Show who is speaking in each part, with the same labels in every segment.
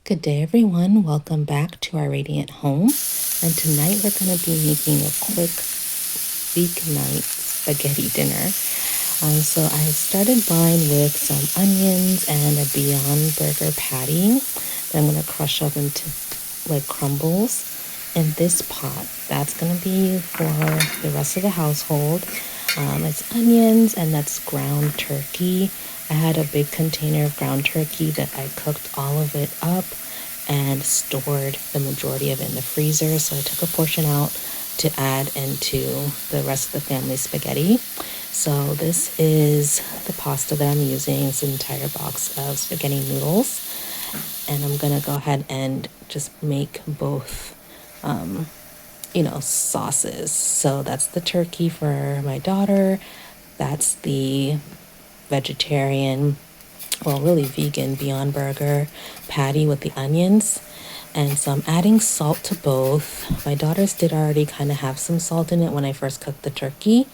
Speaker 1: Good day, everyone. Welcome back to our radiant home. And tonight we're going to be making a quick weeknight spaghetti dinner. So I started mine with some onions and a Beyond Burger patty that I'm going to crush up into like crumbles in this pot. That's going to be for the rest of the household. It's onions and that's ground turkey. I had a big container of ground turkey that I cooked all of it up and stored the majority of it in the freezer. So I took a portion out to add into the rest of the family spaghetti. So this is the pasta that I'm using. It's an entire box of spaghetti noodles. And I'm gonna go ahead and just make both sauces. So that's the turkey for my daughter. That's the vegetarian, well, really vegan Beyond Burger patty with the onions. And so I'm adding salt to both. My daughters did already kind of have some salt in it when I first cooked the turkey,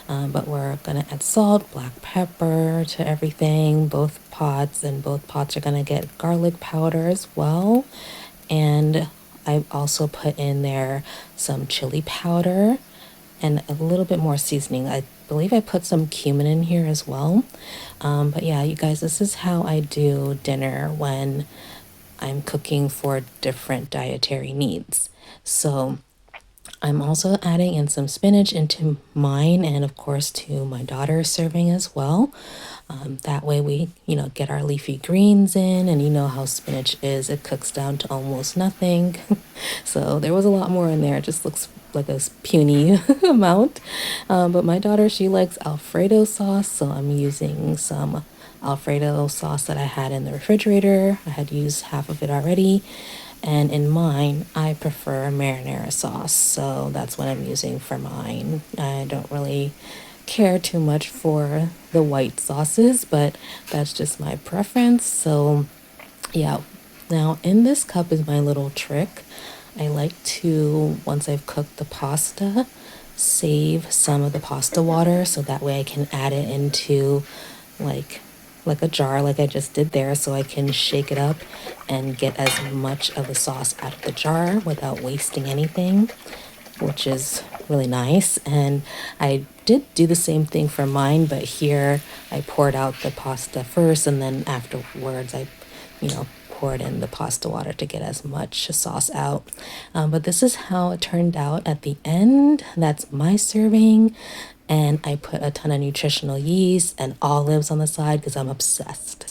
Speaker 1: but we're gonna add salt, black pepper to everything, both pots, and both pots are gonna get garlic powder as well. And I also put in there some chili powder and a little bit more seasoning. I believe I put some cumin in here as well. But yeah, you guys, this is how I do dinner when I'm cooking for different dietary needs. So I'm also adding in some spinach into mine and of course to my daughter's serving as well. That way we, get our leafy greens in, and you know how spinach is. It cooks down to almost nothing. So there was a lot more in there. It just looks like a puny amount. But my daughter, she likes Alfredo sauce. So I'm using some Alfredo sauce that I had in the refrigerator. I had used half of it already. And in mine, I prefer marinara sauce. So that's what I'm using for mine. I don't really care too much for the white sauces, but that's just my preference. So yeah, now in this cup is my little trick. I like to, once I've cooked the pasta, save some of the pasta water so that way I can add it into like a jar like I just did there, so I can shake it up and get as much of the sauce out of the jar without wasting anything, which is really nice. And I did do the same thing for mine, but here I poured out the pasta first and then afterwards I, poured in the pasta water to get as much sauce out. But this is how it turned out at the end. That's my serving. And I put a ton of nutritional yeast and olives on the side because I'm obsessed.